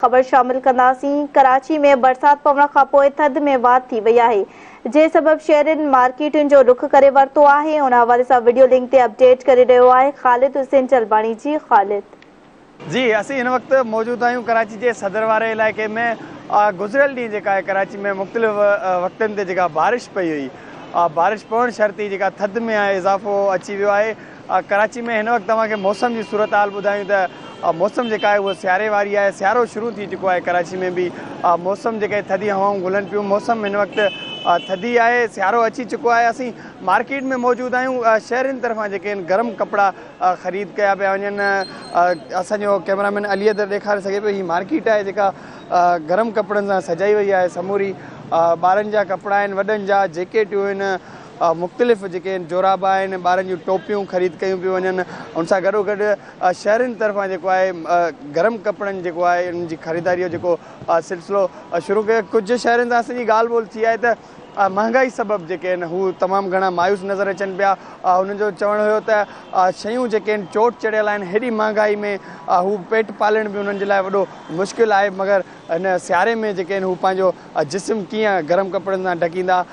खबर शामिल कंदासीं। कराची में बरसात पवण खां पोइ थधि में वाध थी वई आहे, जे सबब शहरनि मार्केटुनि जो रुख करे वरितो आहे। उन हवाले सां वीडियो लिंक ते अपडेट करे रहियो आहे ख़ालिद हुसैन चलबाणी। जी ख़ालिद जी, असीं हिन वक्त मौजूद आहियूं कराची के सदर वारे इलाके में। गुज़िरियल ॾींहुं जेका आहे कराची में मुख़्तलिफ़ वक़्तनि ते जेका बारिश पई हुई, बारिश पवण शर्ती जेका थधि में आहे इज़ाफ़ो अची वियो आहे। कराची में हिन वक्त तव्हांखे मौसम जी सूरत हाल ॿुधायूं त मौसम जेका आहे उहा सियारे वारी आहे। सियारो शुरू थी चुको आहे कराची में भी। मौसम जेके थधी हवाऊं घुलनि पियूं। मौसम हिन वक्त थधी आहे, सियारो अची चुको आहे। असीं मार्केट में मौजूद आहियूं। शहरनि तरफ़ां जेके आहिनि गरम कपिड़ा ख़रीद कया पिया वञनि। असांजो कैमरामैन अलीदर ॾेखारे सघे पियो, हीअ मार्केट आहे जेका गरम कपिड़नि सां सजाई वई आहे समूरी। ॿारनि जा कपिड़ा आहिनि, वॾनि जा जैकेटियूं आहिनि, मुख़्तलिफ़ जेके आहिनि जोराबा आहिनि, ॿारनि जूं टोपियूं ख़रीद कयूं पियूं वञनि। उन सां गॾोगॾु शहरनि तरफ़ां जेको आहे गरम कपिड़नि जेको आहे इन जी ख़रीदारी जो जेको सिलसिलो शुरू कयो। कुझु शहरनि सां असांजी ॻाल्हि ॿोल थी आहे त महांगाई सबबु जेके आहिनि हू तमामु घणा मायूस नज़र अचनि पिया। हुननि जो चवणु हुयो त शयूं जेके आहिनि चोट चढ़ियल आहिनि। हेॾी महांगाई में हू पेट पालण बि उन्हनि जे लाइ वॾो मुश्किल आहे। मगर हिन सियारे में जेके आहिनि हू पंहिंजो जिस्म कीअं गरम कपिड़नि सां ढकींदा।